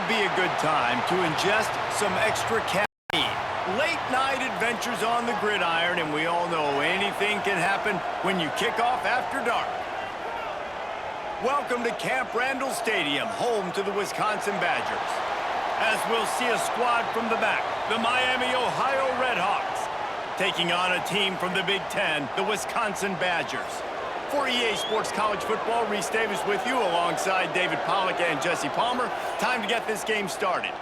would be a good time to ingest some extra caffeine. Late-night adventures on the gridiron, and we all know anything can happen when you kick off after dark. Welcome to Camp Randall Stadium, home to the Wisconsin Badgers. As we'll see a squad from the back, the Miami, Ohio Redhawks, taking on a team from the Big Ten, the Wisconsin Badgers. For EA Sports College Football, Reese Davis with you alongside David Pollack and Jesse Palmer. Time to get this game started.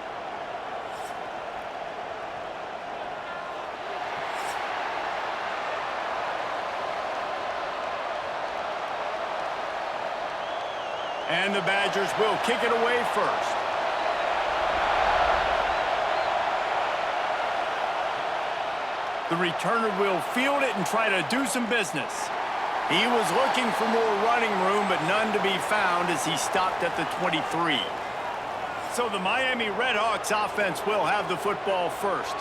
And the Badgers will kick it away first. The returner will field it and try to do some business. He was looking for more running room, but none to be found as he stopped at the 23. So the Miami Redhawks offense will have the football first.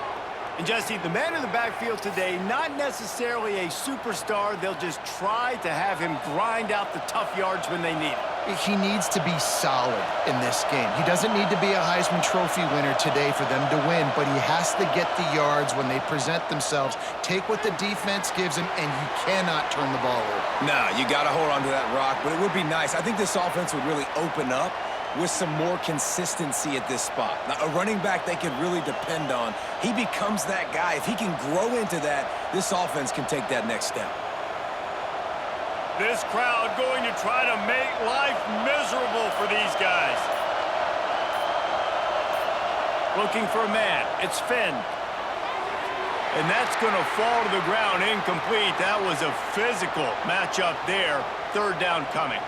And Jesse, the man in the backfield today, not necessarily a superstar. They'll just try to have him grind out the tough yards when they need it. He needs to be solid in this game. He doesn't need to be a Heisman Trophy winner today for them to win, but he has to get the yards when they present themselves. Take what the defense gives him, and you cannot turn the ball over. No, you got to hold on to that rock, but it would be nice. I think this offense would really open up with some more consistency at this spot. Now, a running back they could really depend on. He becomes that guy. If he can grow into that, this offense can take that next step. This crowd going to try to make life miserable for these guys. Looking for a man. It's Finn. And that's going to fall to the ground incomplete. That was a physical matchup there. Third down coming.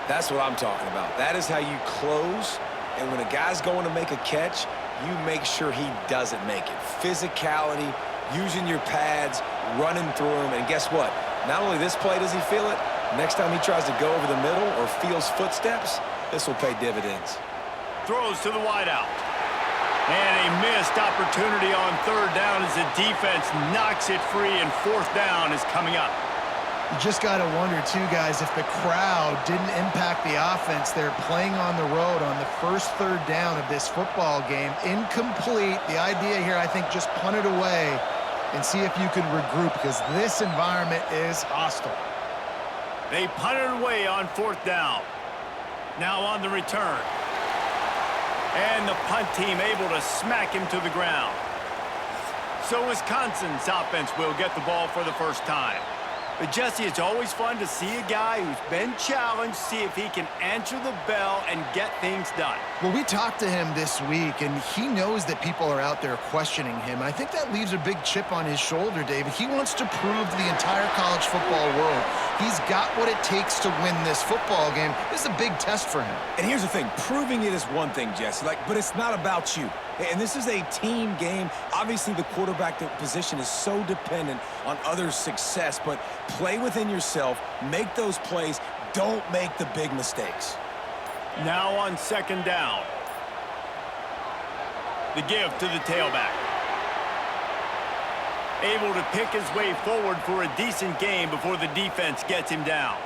That's what I'm talking about. That is how you close, and when a guy's going to make a catch, you make sure he doesn't make it. Physicality, using your pads, running through him, and guess what? Not only this play does he feel it, next time he tries to go over the middle or feels footsteps, this will pay dividends. Throws to the wideout. And a missed opportunity on third down as the defense knocks it free, and fourth down is coming up. You just got to wonder, too, guys, if the crowd didn't impact the offense. They're playing on the road on the first third down of this football game. Incomplete. The idea here, I think, just punt it away and see if you can regroup, because this environment is hostile. They punt it away on fourth down. Now on the return. And the punt team able to smack him to the ground. So Wisconsin's offense will get the ball for the first time. But, Jesse, it's always fun to see a guy who's been challenged, see if he can answer the bell and get things done. Well, we talked to him this week, and he knows that people are out there questioning him. I think that leaves a big chip on his shoulder, David. He wants to prove to the entire college football world he's got what it takes to win this football game. This is a big test for him. And here's the thing. Proving it is one thing, Jesse, but it's not about you. And this is a team game. Obviously, the quarterback position is so dependent on others' success, but play within yourself, make those plays, don't make the big mistakes. Now on second down. The give to the tailback. Able to pick his way forward for a decent game before the defense gets him down.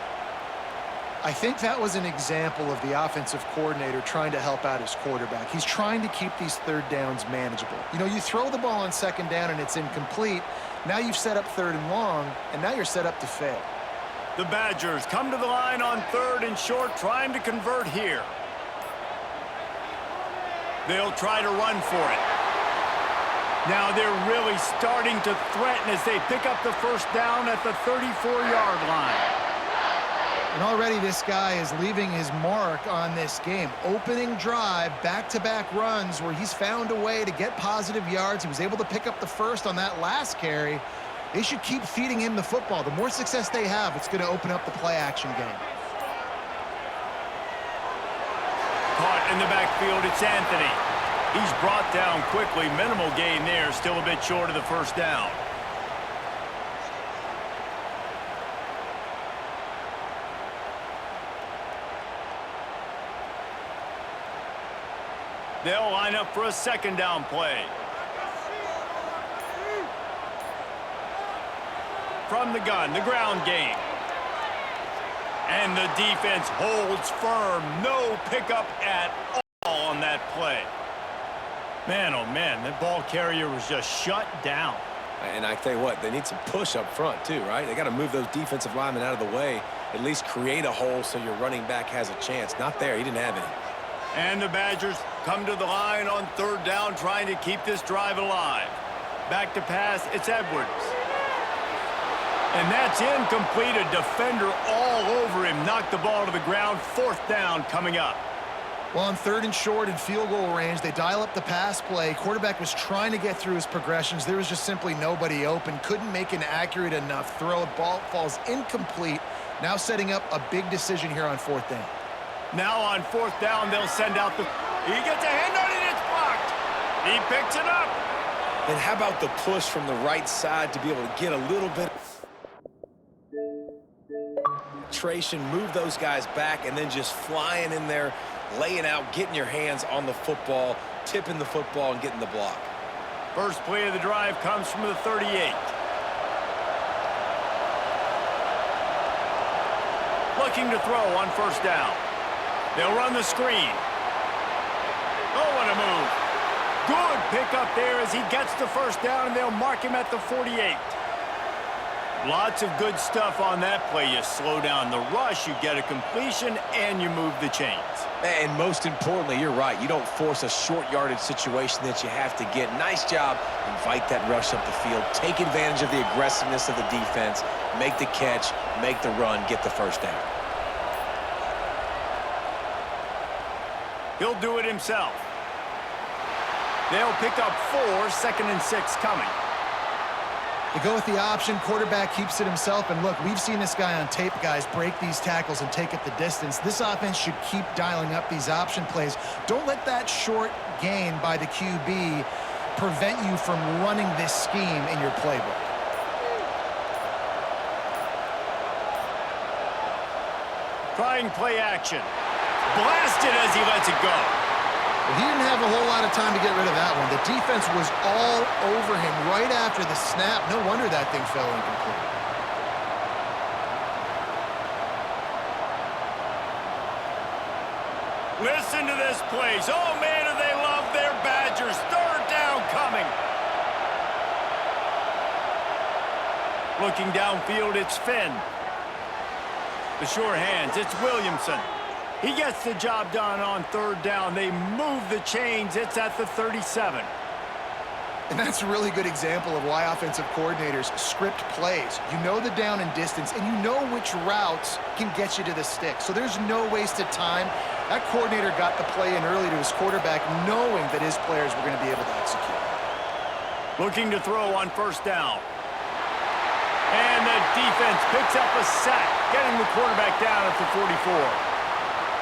I think that was an example of the offensive coordinator trying to help out his quarterback. He's trying to keep these third downs manageable. You know, you throw the ball on second down and it's incomplete. Now you've set up third and long, and now you're set up to fail. The Badgers come to the line on third and short, trying to convert here. They'll try to run for it. Now they're really starting to threaten as they pick up the first down at the 34-yard line. And already this guy is leaving his mark on this game. Opening drive, back-to-back runs where he's found a way to get positive yards. He was able to pick up the first on that last carry. They should keep feeding him the football. The more success they have, it's going to open up the play-action game. Caught in the backfield, it's Anthony. He's brought down quickly. Minimal gain there, still a bit short of the first down. They'll line up for a second down play. From the gun, the ground game. And the defense holds firm. No pickup at all on that that play. Man, oh man, that ball carrier was just shut down. And I tell you what, they need some push up front too, right? They got to move those defensive linemen out of the way, at least create a hole so your running back has a chance. Not there. He didn't have any. And the Badgers come to the line on 3rd down, trying to keep this drive alive. Back to pass, it's Edwards. And that's incomplete. A defender all over him. Knocked the ball to the ground. 4th down coming up. Well, on 3rd and short and field goal range, they dial up the pass play. Quarterback was trying to get through his progressions. There was just simply nobody open. Couldn't make an accurate enough throw. Ball falls incomplete. Now setting up a big decision here on 4th down. Now on 4th down, they'll send out the... He gets a hand on it. It's blocked. He picks it up. And how about the push from the right side to be able to get a little bit... move those guys back, and then just flying in there, laying out, getting your hands on the football, tipping the football, and getting the block. First play of the drive comes from the 38. Looking to throw on 1st down. They'll run the screen. Oh, what a move. Good pickup there as he gets the 1st down, and they'll mark him at the 48. Lots of good stuff on that play. You slow down the rush, you get a completion, and you move the chains. And most importantly, you're right. You don't force a short yardage situation that you have to get. Nice job. Invite that rush up the field. Take advantage of the aggressiveness of the defense. Make the catch, make the run, get the 1st down. He'll do it himself. They'll pick up 4, 2nd and 6 coming. They go with the option. Quarterback keeps it himself. And look, we've seen this guy on tape, guys, break these tackles and take it the distance. This offense should keep dialing up these option plays. Don't let that short gain by the QB prevent you from running this scheme in your playbook. Trying play action. Blasted as he lets it go. Well, he didn't have a whole lot of time to get rid of that one. The defense was all over him right after the snap. No wonder that thing fell incomplete. Listen to this place. Oh, man, do they love their Badgers. 3rd down coming. Looking downfield, it's Finn. The sure hands, it's Williamson. He gets the job done on 3rd down. They move the chains. It's at the 37. And that's a really good example of why offensive coordinators script plays. You know the down and distance, and you know which routes can get you to the stick. So there's no wasted time. That coordinator got the play in early to his quarterback, knowing that his players were going to be able to execute. Looking to throw on 1st down. And the defense picks up a sack, getting the quarterback down at the 44.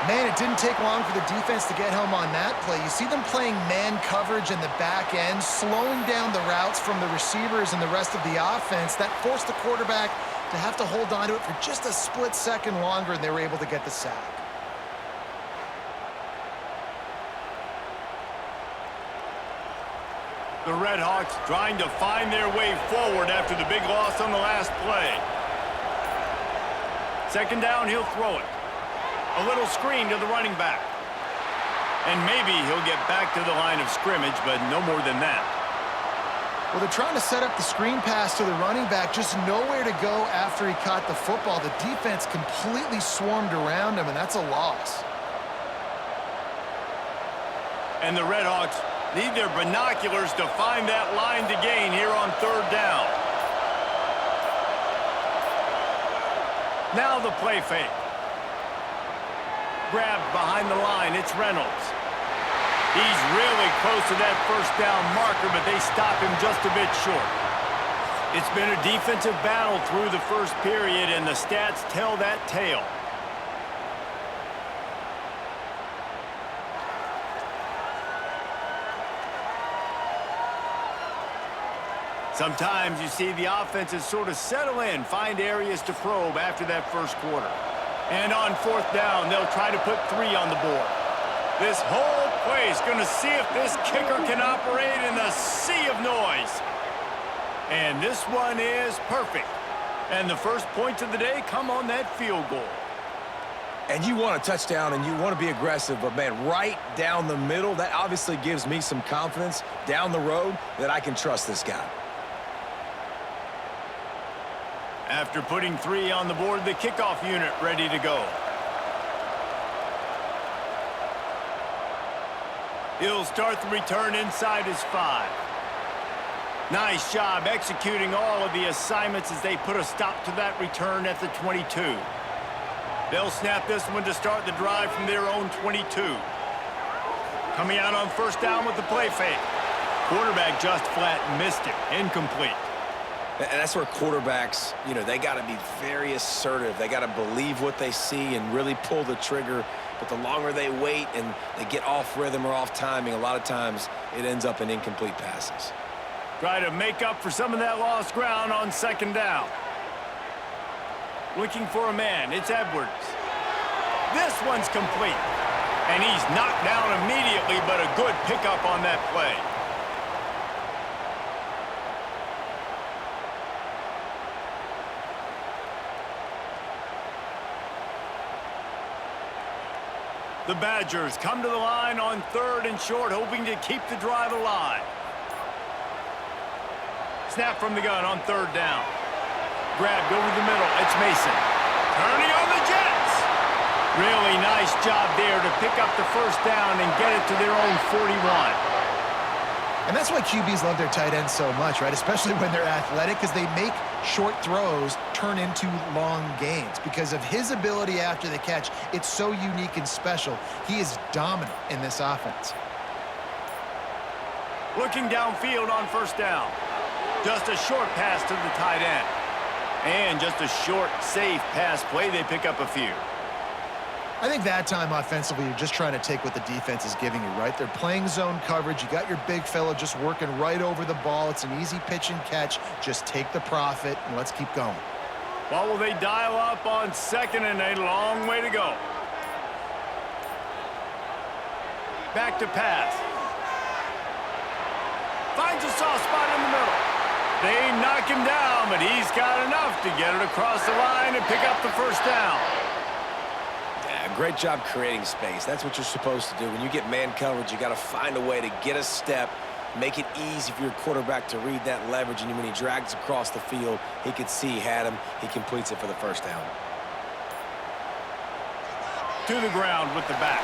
Man, it didn't take long for the defense to get home on that play. You see them playing man coverage in the back end, slowing down the routes from the receivers and the rest of the offense. That forced the quarterback to have to hold on to it for just a split second longer, and they were able to get the sack. The Red Hawks trying to find their way forward after the big loss on the last play. 2nd down, he'll throw it. A little screen to the running back. And maybe he'll get back to the line of scrimmage, but no more than that. Well, they're trying to set up the screen pass to the running back, just nowhere to go after he caught the football. The defense completely swarmed around him, and that's a loss. And the Red Hawks need their binoculars to find that line to gain here on 3rd down. Now the play fake. Grabbed behind the line, it's Reynolds. He's really close to that 1st down marker, but they stop him just a bit short. It's been a defensive battle through the 1st period, and the stats tell that tale. Sometimes you see the offenses sort of settle in, find areas to probe after that 1st quarter. And on 4th down, they'll try to put 3 on the board. This whole play is going to see if this kicker can operate in the sea of noise. And this one is perfect. And the first points of the day come on that field goal. And you want a touchdown and you want to be aggressive, but, man, right down the middle, that obviously gives me some confidence down the road that I can trust this guy. After putting 3 on the board, the kickoff unit ready to go. He'll start the return inside his 5. Nice job executing all of the assignments as they put a stop to that return at the 22. They'll snap this one to start the drive from their own 22. Coming out on first down with the play fake. Quarterback just flat missed it. Incomplete. And that's where quarterbacks, you know, they got to be very assertive. They got to believe what they see and really pull the trigger. But the longer they wait and they get off rhythm or off timing, a lot of times it ends up in incomplete passes. Try to make up for some of that lost ground on second down. Looking for a man. It's Edwards. This one's complete. And he's knocked down immediately, but a good pickup on that play. The Badgers come to the line on 3rd and short, hoping to keep the drive alive. Snap from the gun on 3rd down. Grabbed over the middle. It's Mason. Turning on the Jets. Really nice job there to pick up the first down and get it to their own 41. And that's why QBs love their tight ends so much, right? Especially when they're athletic, because they make short throws turn into long gains. Because of his ability after the catch, it's so unique and special. He is dominant in this offense. Looking downfield on first down. Just a short pass to the tight end. And just a short, safe pass play. They pick up a few. I think that time offensively, you're just trying to take what the defense is giving you, right? They're playing zone coverage. You got your big fella just working right over the ball. It's an easy pitch and catch. Just take the profit, and let's keep going. Well, will they dial up on 2nd and a long way to go? Back to pass. Finds a soft spot in the middle. They knock him down, but he's got enough to get it across the line and pick up the first down. Yeah, great job creating space. That's what you're supposed to do. When you get man coverage, you got to find a way to get a step, make it easy for your quarterback to read that leverage, and when he drags across the field, he can see he had him. He completes it for the first down. To the ground with the back.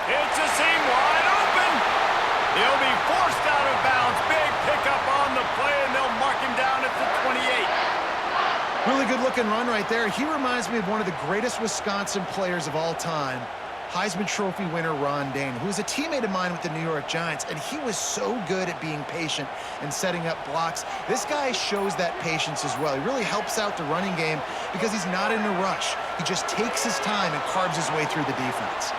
It's a seam wide open. He'll be forced out of bounds. Big pickup on the play, and they'll mark him down at the 28. Really good-looking run right there. He reminds me of one of the greatest Wisconsin players of all time, Heisman Trophy winner Ron Dayne, who was a teammate of mine with the New York Giants, and he was so good at being patient and setting up blocks. This guy shows that patience as well. He really helps out the running game because he's not in a rush. He just takes his time and carves his way through the defense.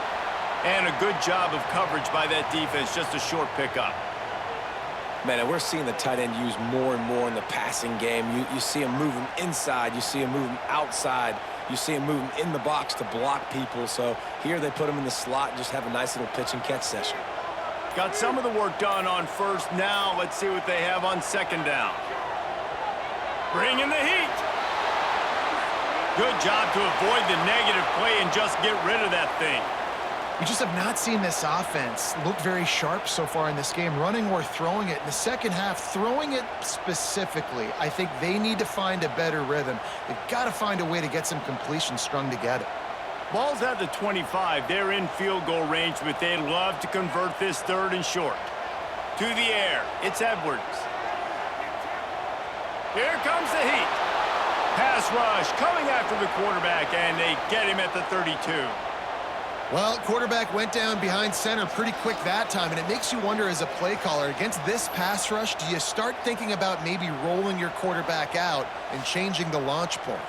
And a good job of coverage by that defense, just a short pickup. Man, and we're seeing the tight end used more and more in the passing game. You see him moving inside. You see him moving outside. You see him moving in the box to block people. So here they put him in the slot and just have a nice little pitch and catch session. Got some of the work done on first. Now let's see what they have on second down. Bring in the heat. Good job to avoid the negative play and just get rid of that thing. We just have not seen this offense look very sharp so far in this game, running or throwing it. In the second half, throwing it specifically, I think they need to find a better rhythm. They've got to find a way to get some completions strung together. Ball's at the 25. They're in field goal range, but they'd love to convert this 3rd and short. To the air, it's Edwards. Here comes the heat. Pass rush coming after the quarterback, and they get him at the 32. Well, quarterback went down behind center pretty quick that time, and it makes you wonder as a play caller, against this pass rush, do you start thinking about maybe rolling your quarterback out and changing the launch point?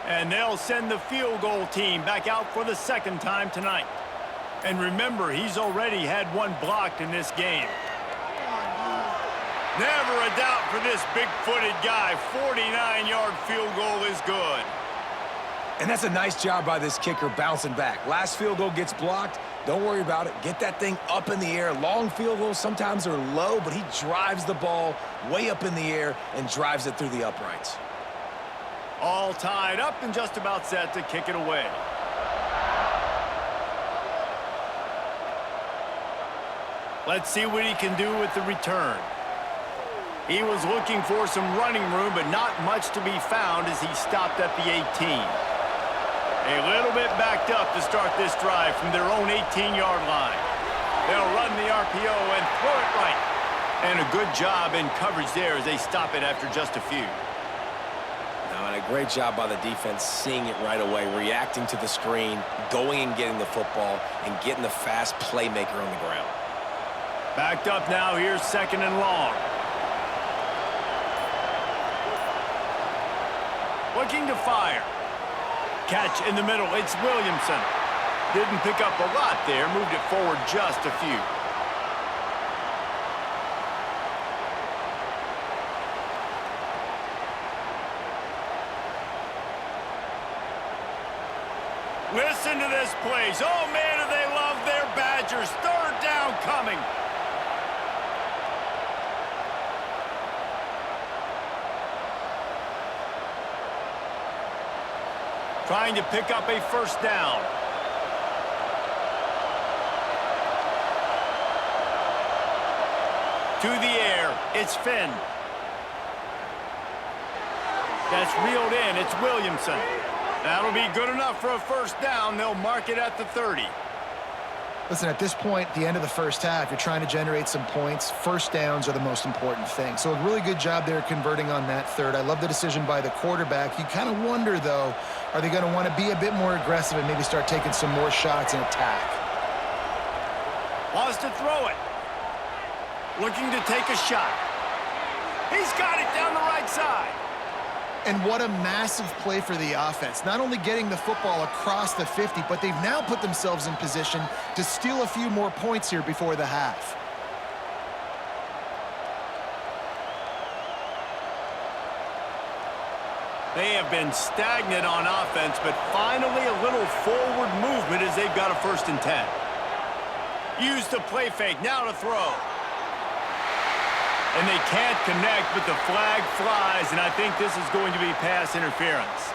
And they'll send the field goal team back out for the 2nd time tonight. And remember, he's already had one blocked in this game. Never a doubt for this big-footed guy. 49-yard field goal is good. And that's a nice job by this kicker bouncing back. Last field goal gets blocked. Don't worry about it. Get that thing up in the air. Long field goals sometimes are low, but he drives the ball way up in the air and drives it through the uprights. All tied up and just about set to kick it away. Let's see what he can do with the return. He was looking for some running room, but not much to be found as he stopped at the 18. A little bit backed up to start this drive from their own 18-yard line. They'll run the RPO and throw it right. And a good job in coverage there as they stop it after just a few. Now, and a great job by the defense seeing it right away, reacting to the screen, going and getting the football, and getting the fast playmaker on the ground. Backed up now, here's 2nd and long. Looking to fire. Catch in the middle, it's Williamson. Didn't pick up a lot there, moved it forward just a few. Listen to this place. Oh, man, do they love their Badgers. 3rd down coming. Trying to pick up a 1st down. To the air, it's Finn. That's reeled in, it's Williamson. That'll be good enough for a 1st down. They'll mark it at the 30. Listen, at this point, the end of the first half, you're trying to generate some points. 1st downs are the most important thing. So a really good job there converting on that 3rd. I love the decision by the quarterback. You kind of wonder, though, are they going to want to be a bit more aggressive and maybe start taking some more shots and attack? Wants to throw it. Looking to take a shot. He's got it down the right side. And what a massive play for the offense. Not only getting the football across the 50, but they've now put themselves in position to steal a few more points here before the half. They have been stagnant on offense, but finally a little forward movement as they've got a 1st and 10. Use the play fake, now to throw. And they can't connect, but the flag flies, and I think this is going to be pass interference.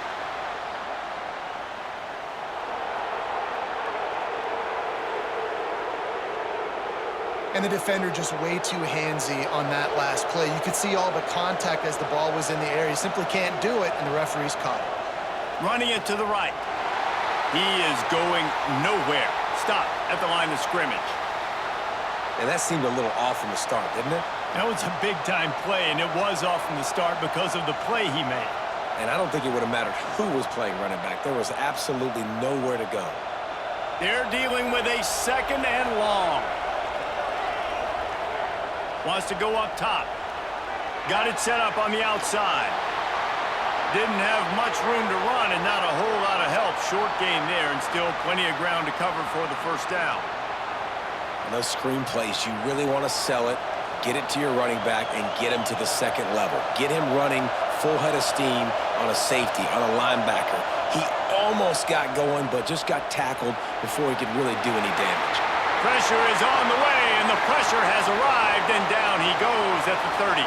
And the defender just way too handsy on that last play. You could see all the contact as the ball was in the air. You simply can't do it, and the referee's caught it. Running it to the right. He is going nowhere. Stop at the line of scrimmage. And that seemed a little off from the start, didn't it? That was a big-time play, and it was off from the start because of the play he made. And I don't think it would have mattered who was playing running back. There was absolutely nowhere to go. They're dealing with a 2nd and long. Wants to go up top. Got it set up on the outside. Didn't have much room to run and not a whole lot of help. Short gain there and still plenty of ground to cover for the 1st down. And those screen plays, you really want to sell it, get it to your running back, and get him to the 2nd level. Get him running full head of steam on a safety, on a linebacker. He almost got going, but just got tackled before he could really do any damage. Pressure is on the way, and the pressure has arrived, and down he goes at the 30.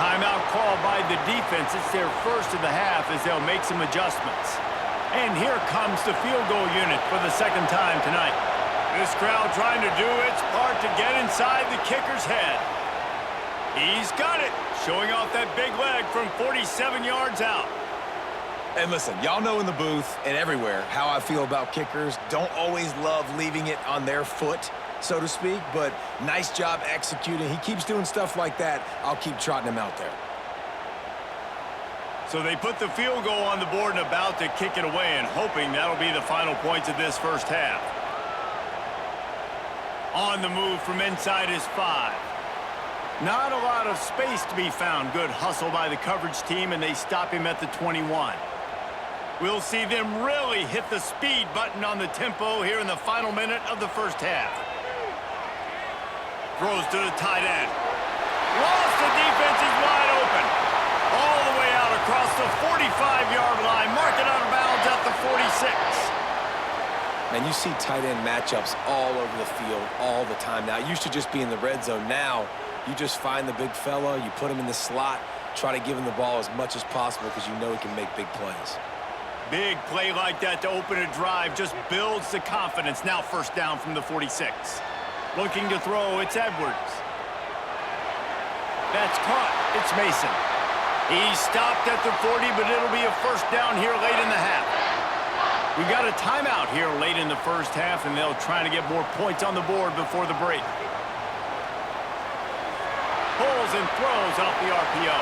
Timeout call by the defense. It's their 1st of the half as they'll make some adjustments. And here comes the field goal unit for the 2nd time tonight. This crowd trying to do its part to get inside the kicker's head. He's got it, showing off that big leg from 47 yards out. And listen, y'all know in the booth and everywhere how I feel about kickers. Don't always love leaving it on their foot, so to speak, but nice job executing. He keeps doing stuff like that. I'll keep trotting him out there. So they put the field goal on the board and about to kick it away and hoping that'll be the final points of this 1st half. On the move from inside his 5. Not a lot of space to be found. Good hustle by the coverage team, and they stop him at the 21. We'll see them really hit the speed button on the tempo here in the final minute of the 1st half. Throws to the tight end. Lost, the defense is wide open. All the way out across the 45-yard line. Mark it out of bounds at the 46. And you see tight end matchups all over the field all the time now. It used to just be in the red zone. Now you just find the big fella, you put him in the slot, try to give him the ball as much as possible because you know he can make big plays. Big play like that to open a drive just builds the confidence. Now first down from the 46. Looking to throw, it's Edwards. That's caught. It's Mason. He stopped at the 40, but it'll be a first down here late in the half. We got a timeout here late in the first half, and they'll try to get more points on the board before the break. Pulls and throws off the RPO.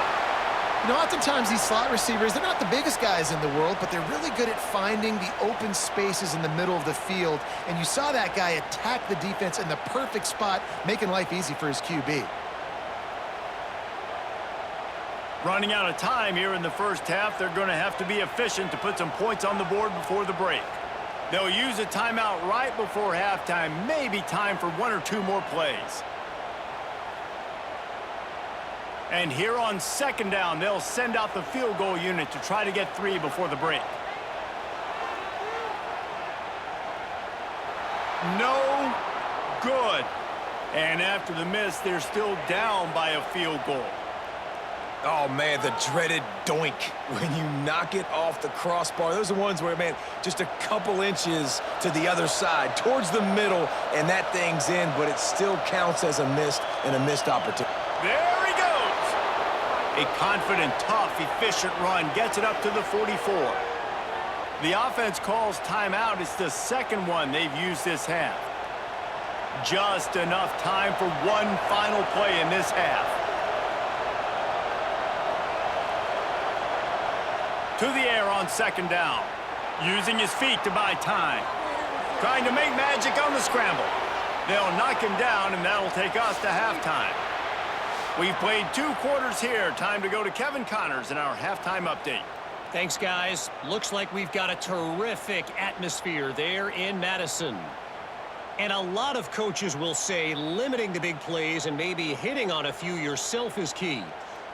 You know, oftentimes these slot receivers, they're not the biggest guys in the world, but they're really good at finding the open spaces in the middle of the field. And you saw that guy attack the defense in the perfect spot, making life easy for his QB. Running out of time here in the first half, they're going to have to be efficient to put some points on the board before the break. They'll use a timeout right before halftime, maybe time for one or two more plays. And here on second down, they'll send out the field goal unit to try to get 3 before the break. No good. And after the miss, they're still down by a field goal. Oh, man, the dreaded doink when you knock it off the crossbar. Those are ones where, man, just a couple inches to the other side, towards the middle, and that thing's in, but it still counts as a missed opportunity. There he goes. A confident, tough, efficient run gets it up to the 44. The offense calls timeout. It's the second one they've used this half. Just enough time for one final play in this half. To the air on second down. Using his feet to buy time. Trying to make magic on the scramble. They'll knock him down, and that'll take us to halftime. We've played 2 quarters here. Time to go to Kevin Connors in our halftime update. Thanks, guys. Looks like we've got a terrific atmosphere there in Madison. And a lot of coaches will say limiting the big plays and maybe hitting on a few yourself is key.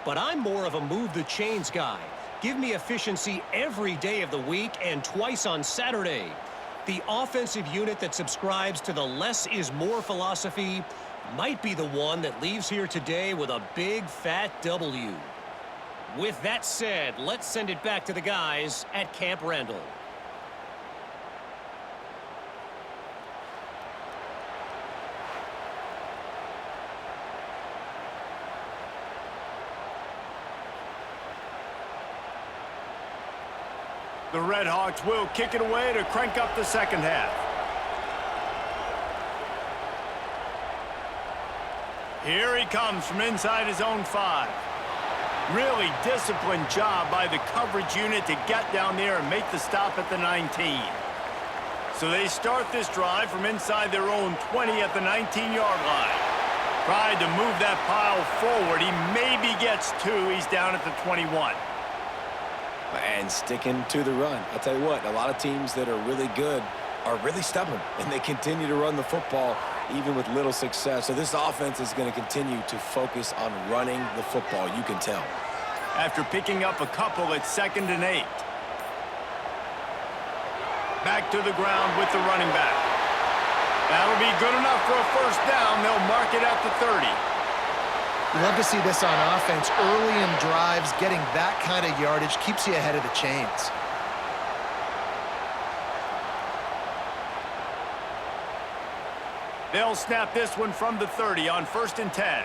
But I'm more of a move the chains guy. Give me efficiency every day of the week and twice on Saturday. The offensive unit that subscribes to the less is more philosophy might be the one that leaves here today with a big fat W. With that said, let's send it back to the guys at Camp Randall. The Redhawks will kick it away to crank up the second half. Here he comes from inside his own 5. Really disciplined job by the coverage unit to get down there and make the stop at the 19. So they start this drive from inside their own 20 at the 19-yard line. Tried to move that pile forward. He maybe gets 2. He's down at the 21. And sticking to the run. I'll tell you what, a lot of teams that are really good are really stubborn, and they continue to run the football even with little success. So this offense is going to continue to focus on running the football, you can tell. After picking up a couple, it's 2nd and 8. Back to the ground with the running back. That'll be good enough for a first down. They'll mark it at the 30. You love to see this on offense. Early in drives, getting that kind of yardage keeps you ahead of the chains. They'll snap this one from the 30 on 1st and 10.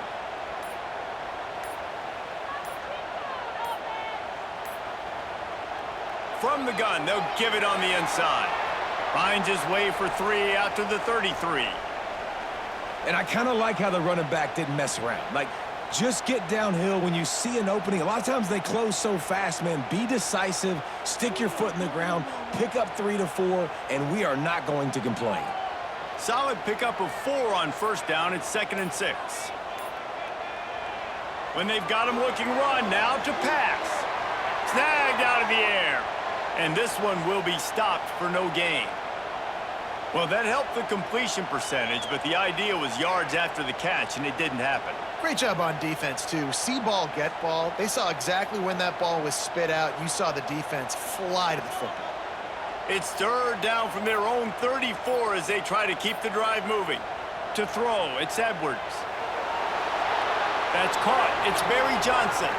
From the gun, they'll give it on the inside. Finds his way for 3 out to the 33. And I kind of like how the running back didn't mess around. Like, just get downhill when you see an opening. A lot of times they close so fast, man. Be decisive, stick your foot in the ground, pick up 3 to 4, and we are not going to complain. Solid pickup of 4 on first down. It's 2nd and 6. When they've got him looking run, now to pass. Snagged out of the air. And this one will be stopped for no gain. Well, that helped the completion percentage, but the idea was yards after the catch, and it didn't happen. Great job on defense, too. See ball, get ball. They saw exactly when that ball was spit out. You saw the defense fly to the football. It's third down from their own 34 as they try to keep the drive moving. To throw, it's Edwards. That's caught. It's Barry Johnson.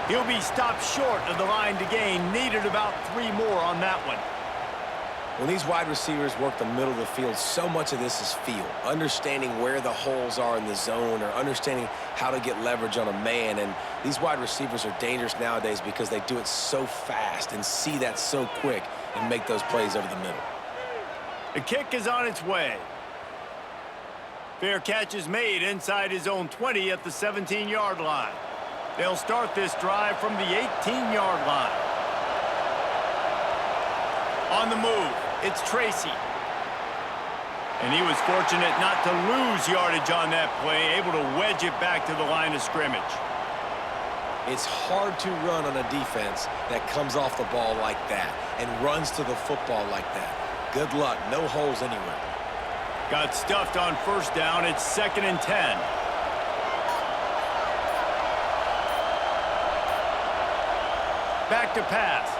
He'll be stopped short of the line to gain. Needed about 3 more on that one. When these wide receivers work the middle of the field, so much of this is feel. Understanding where the holes are in the zone or understanding how to get leverage on a man. And these wide receivers are dangerous nowadays because they do it so fast and see that so quick and make those plays over the middle. The kick is on its way. Fair catch is made inside his own 20 at the 17-yard line. They'll start this drive from the 18-yard line. On the move, it's Tracy. And he was fortunate not to lose yardage on that play, able to wedge it back to the line of scrimmage. It's hard to run on a defense that comes off the ball like that and runs to the football like that. Good luck, no holes anywhere. Got stuffed on first down, it's 2nd and 10. Back to pass.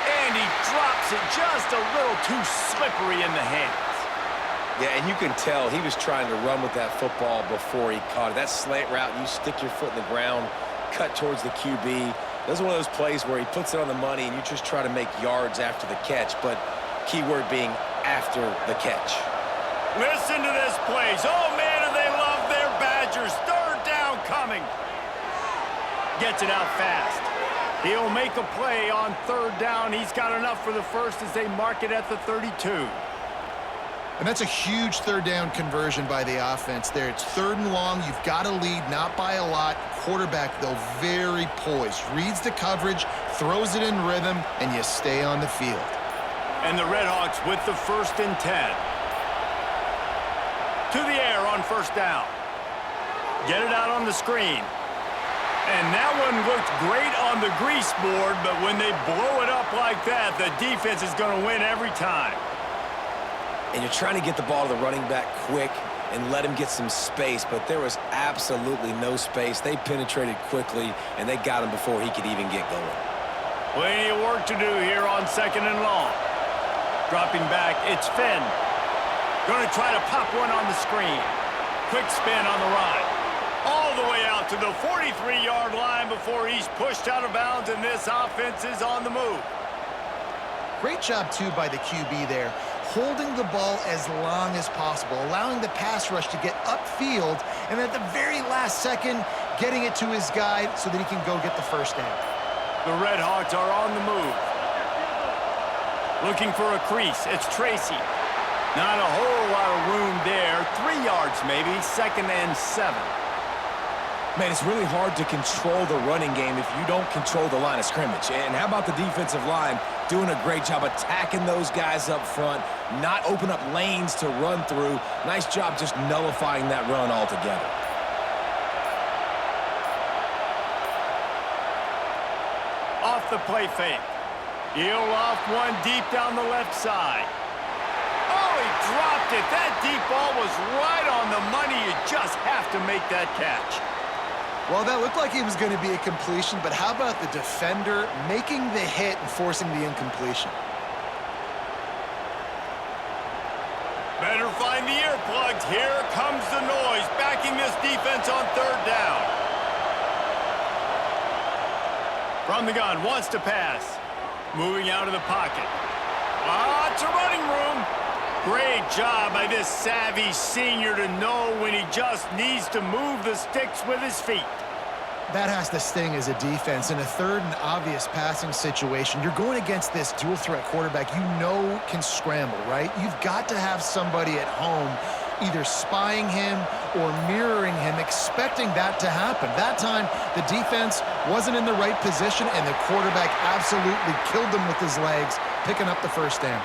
And he drops it just a little too slippery in the hands. Yeah, and you can tell he was trying to run with that football before he caught it. That slant route, you stick your foot in the ground, cut towards the QB. This is one of those plays where he puts it on the money and you just try to make yards after the catch, but key word being after the catch. Listen to this place. Oh, man, do they love their Badgers. Third down coming. Gets it out fast. He'll make a play on third down. He's got enough for the first as they mark it at the 32. And that's a huge third down conversion by the offense there. It's 3rd and long. You've got to lead, not by a lot. Quarterback, though, very poised. Reads the coverage, throws it in rhythm, and you stay on the field. And the Redhawks with the 1st and 10. To the air on first down. Get it out on the screen. And that one looked great on the grease board, but when they blow it up like that, the defense is going to win every time. And you're trying to get the ball to the running back quick and let him get some space, but there was absolutely no space. They penetrated quickly, and they got him before he could even get going. Plenty of work to do here on 2nd and long. Dropping back, it's Finn. Going to try to pop one on the screen. Quick spin on the run. All the way out to the 43-yard line before he's pushed out of bounds, and this offense is on the move. Great job, too, by the QB there, holding the ball as long as possible, allowing the pass rush to get upfield, and at the very last second, getting it to his guy so that he can go get the first down. The Redhawks are on the move. Looking for a crease. It's Tracy. Not a whole lot of room there. 3 yards maybe. 2nd and 7. Man, it's really hard to control the running game if you don't control the line of scrimmage. And how about the defensive line doing a great job attacking those guys up front, not open up lanes to run through. Nice job just nullifying that run altogether. Off the play fake. He'll off one deep down the left side. Oh, he dropped it. That deep ball was right on the money. You just have to make that catch. Well, that looked like it was going to be a completion, but how about the defender making the hit and forcing the incompletion? Better find the earplugs. Here comes the noise, backing this defense on third down. From the gun, wants to pass. Moving out of the pocket. Lots of running room. Great job by this savvy senior to know when he just needs to move the sticks with his feet. That has to sting as a defense. In a third and obvious passing situation, you're going against this dual-threat quarterback you know can scramble, right? You've got to have somebody at home either spying him or mirroring him, expecting that to happen. That time, the defense wasn't in the right position, and the quarterback absolutely killed them with his legs, picking up the first down.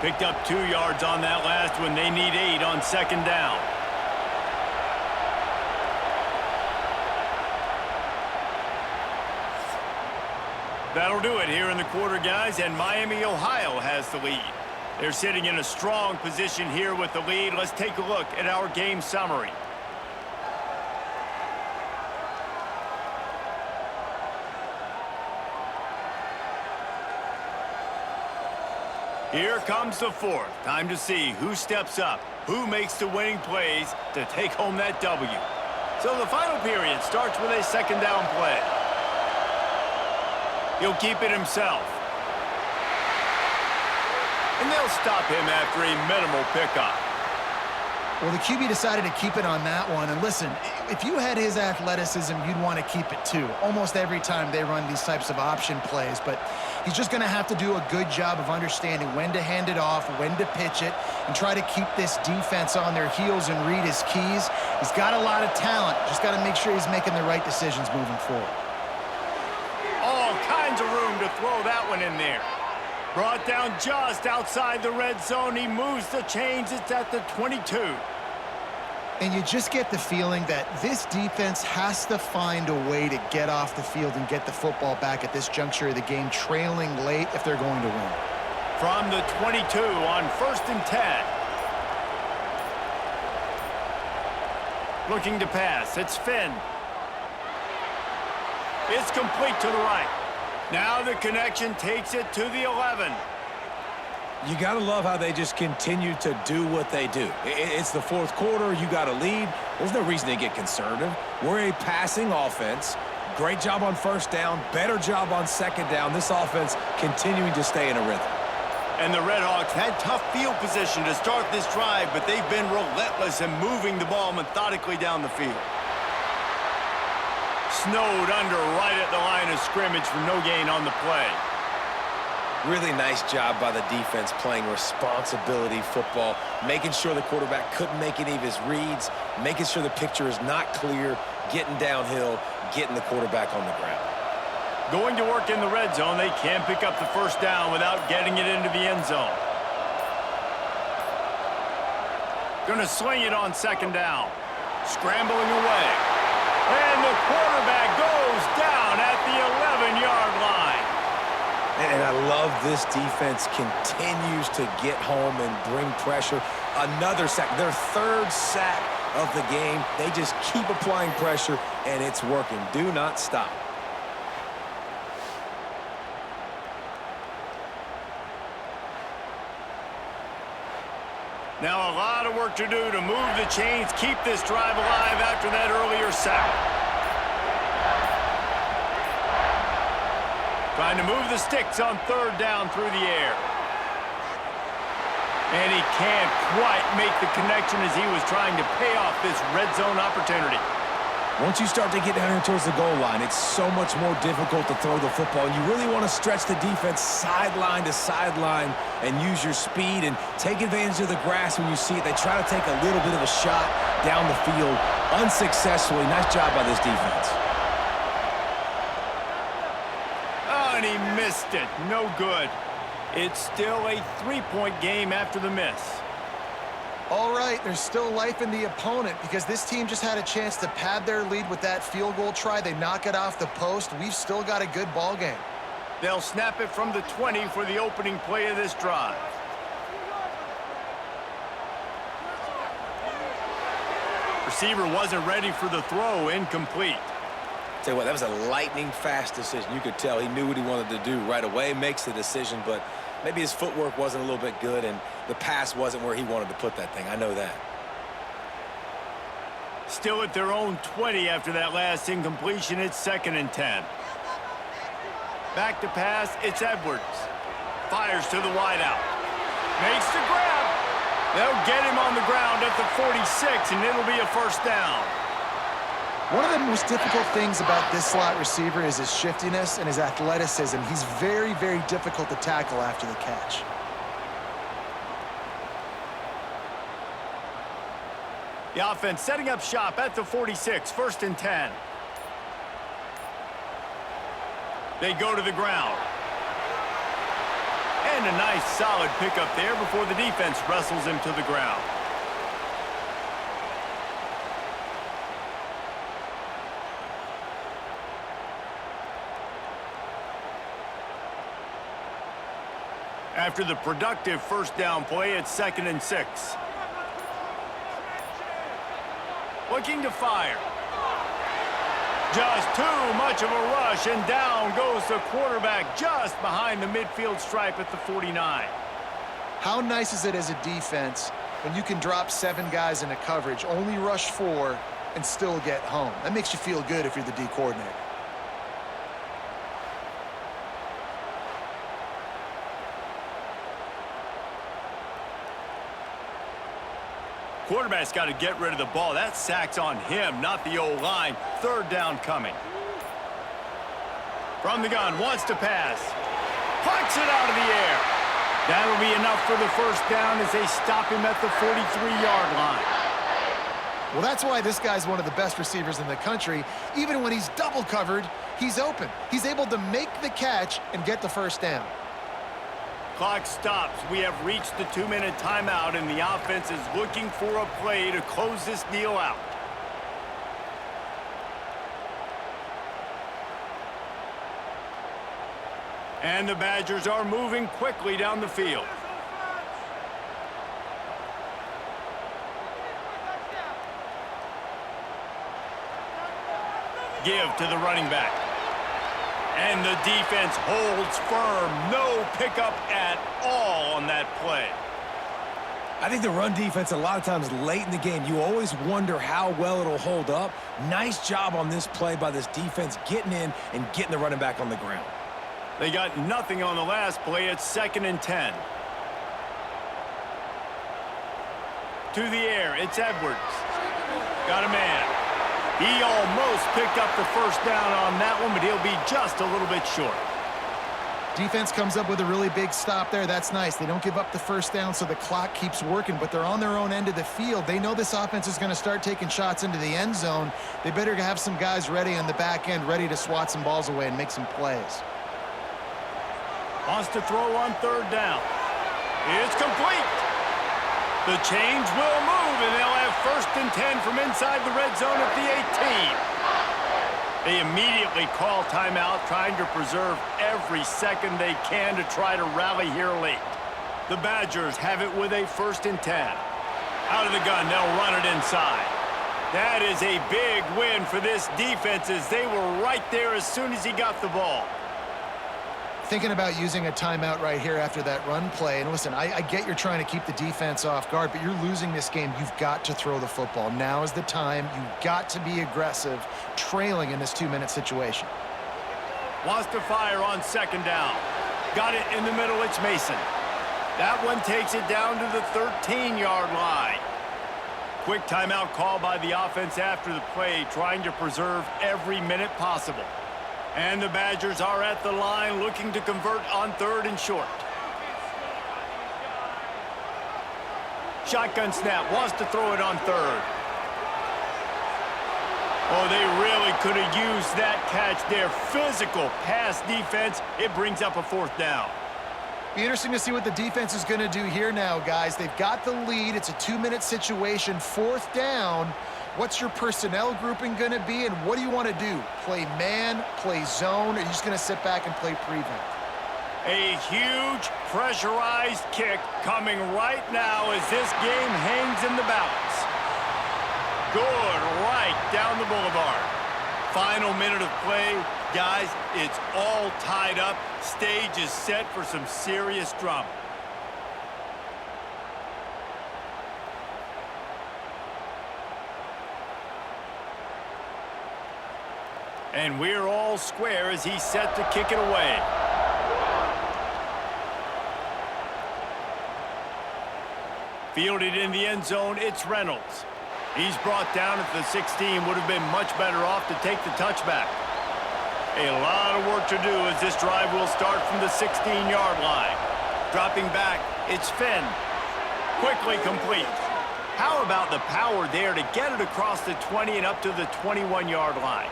Picked up 2 yards on that last one. They need 8 on second down. That'll do it here in the quarter, guys, and Miami, Ohio has the lead. They're sitting in a strong position here with the lead. Let's take a look at our game summary. Here comes the fourth. Time to see who steps up, who makes the winning plays to take home that W. So the final period starts with a second down play. He'll keep it himself. And they'll stop him after a minimal pickup. Well, the QB decided to keep it on that one. And listen, if you had his athleticism, you'd want to keep it too. Almost every time they run these types of option plays. But he's just going to have to do a good job of understanding when to hand it off, when to pitch it, and try to keep this defense on their heels and read his keys. He's got a lot of talent. Just got to make sure he's making the right decisions moving forward. All kinds of room to throw that one in there. Brought down just outside the red zone. He moves the chains. It's at the 22. And you just get the feeling that this defense has to find a way to get off the field and get the football back at this juncture of the game, trailing late if they're going to win. From the 22 on 1st and 10. Looking to pass. It's Finn. It's complete to the right. Now the connection takes it to the 11. You got to love how they just continue to do what they do. It's the fourth quarter. You got to lead. There's no reason to get conservative. We're a passing offense. Great job on first down. Better job on second down. This offense continuing to stay in a rhythm. And the Redhawks had tough field position to start this drive, but they've been relentless in moving the ball methodically down the field. Snowed under right at the line of scrimmage for no gain on the play. Really nice job by the defense playing responsibility football, making sure the quarterback couldn't make any of his reads, making sure the picture is not clear, getting downhill, getting the quarterback on the ground. Going to work in the red zone, they can't pick up the first down without getting it into the end zone. Going to sling it on second down. Scrambling away. And the quarterback goes down at the 11-yard line. And I love this defense continues to get home and bring pressure. Another sack, their third sack of the game. They just keep applying pressure, and it's working. Do not stop. Now a lot of work to do to move the chains, keep this drive alive after that earlier sack. Trying to move the sticks on third down through the air. And he can't quite make the connection as he was trying to pay off this red zone opportunity. Once you start to get down here towards the goal line, it's so much more difficult to throw the football. You really want to stretch the defense sideline to sideline and use your speed and take advantage of the grass when you see it. They try to take a little bit of a shot down the field unsuccessfully. Nice job by this defense. Oh, and he missed it. No good. It's still a three-point game after the miss. All right, there's still life in the opponent because this team just had a chance to pad their lead with that field goal try. They knock it off the post. We've still got a good ball game. They'll snap it from the 20 for the opening play of this drive. Receiver wasn't ready for the throw, incomplete. Tell you what, that was a lightning-fast decision. You could tell he knew what he wanted to do right away, makes the decision, but maybe his footwork wasn't a little bit good and the pass wasn't where he wanted to put that thing. I know that. Still at their own 20 after that last incompletion. It's 2nd and 10. Back to pass, it's Edwards. Fires to the wideout. Makes the grab. They'll get him on the ground at the 46, and it'll be a first down. One of the most difficult things about this slot receiver is his shiftiness and his athleticism. He's very, very difficult to tackle after the catch. The offense setting up shop at the 46, 1st and 10. They go to the ground. And a nice solid pickup there before the defense wrestles him to the ground. After the productive first down play, it's 2nd and 6. Looking to fire. Just too much of a rush, and down goes the quarterback just behind the midfield stripe at the 49. How nice is it as a defense when you can drop 7 guys into coverage, only rush 4, and still get home? That makes you feel good if you're the D coordinator. Quarterback's got to get rid of the ball. That sack's on him, not the O-line. 3rd down coming. From the gun, wants to pass. Plucks it out of the air. That'll be enough for the first down as they stop him at the 43-yard line. Well, that's why this guy's one of the best receivers in the country. Even when he's double covered, he's open. He's able to make the catch and get the first down. Clock stops. We have reached the 2-minute timeout, and the offense is looking for a play to close this deal out. And the Badgers are moving quickly down the field. Give to the running back. And the defense holds firm. No pickup at all on that play. I think the run defense, a lot of times late in the game, you always wonder how well it'll hold up. Nice job on this play by this defense getting in and getting the running back on the ground. They got nothing on the last play. It's 2nd and 10. To the air, it's Edwards. Got a man. He almost picked up the first down on that one, but he'll be just a little bit short. Defense comes up with a really big stop there. That's nice. They don't give up the first down, so the clock keeps working, but they're on their own end of the field. They know this offense is going to start taking shots into the end zone. They better have some guys ready on the back end, ready to swat some balls away and make some plays. Wants to throw on 3rd down. It's complete. The chains will move, and they'll have 1st and 10 from inside the red zone at the 18. They immediately call timeout, trying to preserve every second they can to try to rally here late. The Badgers have it with a 1st and 10. Out of the gun, they'll run it inside. That is a big win for this defense, as they were right there as soon as he got the ball. Thinking about using a timeout right here after that run play. And listen, I get you're trying to keep the defense off guard, but you're losing this game. You've got to throw the football. Now is the time. You've got to be aggressive, trailing in this 2-minute situation. Wants to fire on 2nd down. Got it in the middle. It's Mason. That one takes it down to the 13-yard line. Quick timeout call by the offense after the play, trying to preserve every minute possible. And the Badgers are at the line looking to convert on 3rd and short. Shotgun snap, wants to throw it on 3rd. Oh, they really could have used that catch there. Physical pass defense. It brings up a 4th down. Be interesting to see what the defense is going to do here now, guys. They've got the lead. It's a 2-minute situation, 4th down. What's your personnel grouping going to be, and what do you want to do? Play man, play zone, or are you just going to sit back and play prevent? A huge pressurized kick coming right now as this game hangs in the balance. Good, right down the boulevard. Final minute of play. Guys, it's all tied up. Stage is set for some serious drama. And we're all square as he's set to kick it away. Fielded in the end zone, it's Reynolds. He's brought down at the 16. Would have been much better off to take the touchback. A lot of work to do as this drive will start from the 16-yard line. Dropping back, it's Finn. Quickly complete. How about the power there to get it across the 20 and up to the 21-yard line?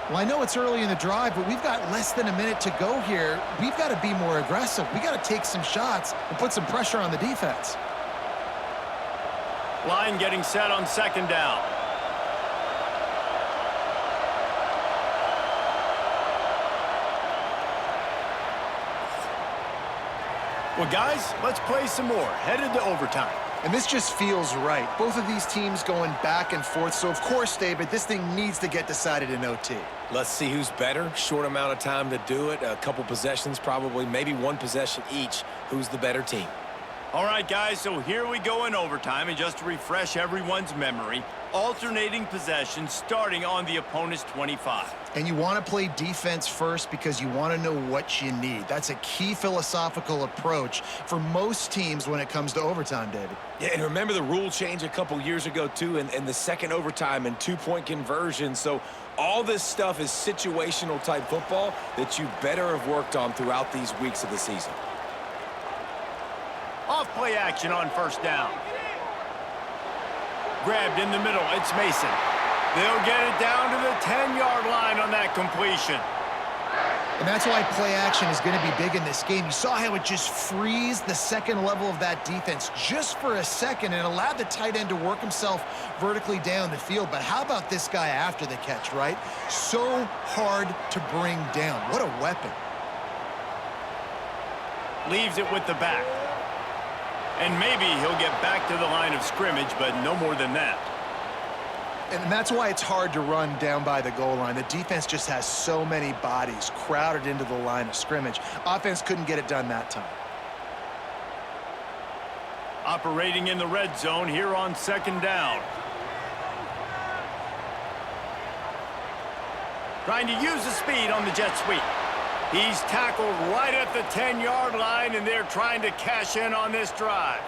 Well, I know it's early in the drive, but we've got less than a minute to go here. We've got to be more aggressive. We've got to take some shots and put some pressure on the defense. Line getting set on 2nd down. Well, guys, let's play some more. Headed to overtime. And this just feels right. Both of these teams going back and forth. So, of course, David, this thing needs to get decided in OT. Let's see who's better. Short amount of time to do it. A couple possessions probably, maybe one possession each. Who's the better team? All right, guys, so here we go in overtime. And just to refresh everyone's memory, alternating possessions starting on the opponent's 25. And you want to play defense first because you want to know what you need. That's a key philosophical approach for most teams when it comes to overtime, David. Yeah, and remember the rule change a couple years ago, too, and the second overtime and two-point conversion. So all this stuff is situational type football that you better have worked on throughout these weeks of the season. Off play action on first down. Grabbed in the middle, it's Mason. They'll get it down to the 10-yard line on that completion. And that's why play action is going to be big in this game. You saw how it just frees the second level of that defense just for a second and allowed the tight end to work himself vertically down the field. But how about this guy after the catch, right? So hard to bring down. What a weapon. Leaves it with the back. And maybe he'll get back to the line of scrimmage, but no more than that. And that's why it's hard to run down by the goal line. The defense just has so many bodies crowded into the line of scrimmage. Offense couldn't get it done that time. Operating in the red zone here on second down. Trying to use the speed on the jet sweep. He's tackled right at the 10-yard line, and they're trying to cash in on this drive.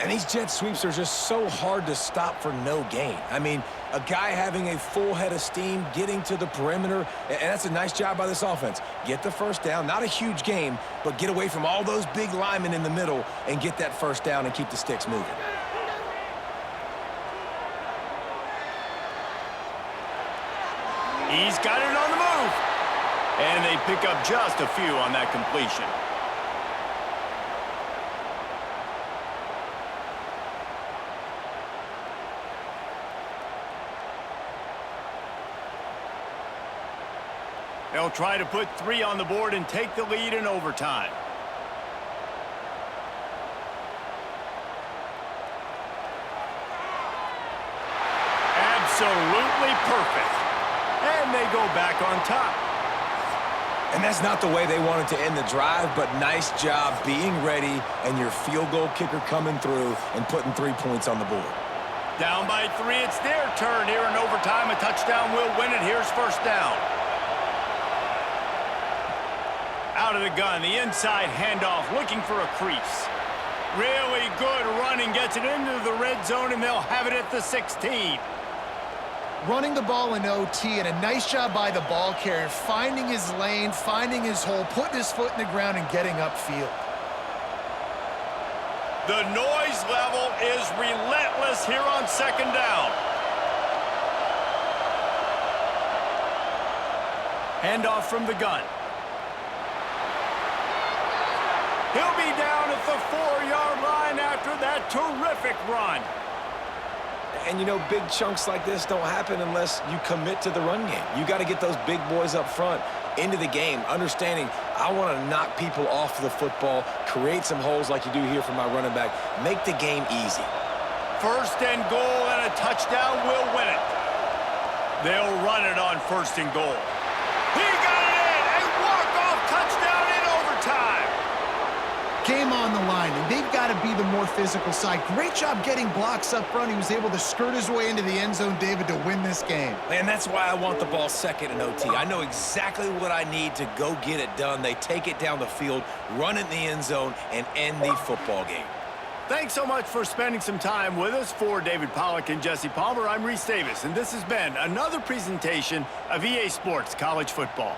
And these jet sweeps are just so hard to stop for no gain. I mean, a guy having a full head of steam, getting to the perimeter, and that's a nice job by this offense. Get the first down, not a huge game, but get away from all those big linemen in the middle and get that first down and keep the sticks moving. He's got it on the move. And they pick up just a few on that completion. They'll try to put 3 on the board and take the lead in overtime. Absolutely perfect. And they go back on top. And that's not the way they wanted to end the drive, but nice job being ready and your field goal kicker coming through and putting 3 points on the board. Down by 3, it's their turn here in overtime. A touchdown will win it. Here's first down. Out of the gun, the inside handoff, looking for a crease. Really good running, gets it into the red zone, and they'll have it at the 16. Running the ball in OT, and a nice job by the ball carrier, finding his lane, finding his hole, putting his foot in the ground, and getting upfield. The noise level is relentless here on second down. Handoff from the gun. He'll be down at the 4-yard line after that terrific run. And, you know, big chunks like this don't happen unless you commit to the run game. You got to get those big boys up front into the game, understanding I want to knock people off the football, create some holes like you do here for my running back, make the game easy. First and goal, and a touchdown will win it. They'll run it on first and goal. He got it in! A walk-off touchdown in overtime! Game on the line, and they've got to be the more physical side. Great job getting blocks up front. He was able to skirt his way into the end zone, David, to win this game. And that's why I want the ball second in OT. I know exactly what I need to go get it done. They take it down the field, run it in the end zone, and end the football game. Thanks so much for spending some time with us. For David Pollack and Jesse Palmer, I'm Reese Davis, and this has been another presentation of EA Sports College Football.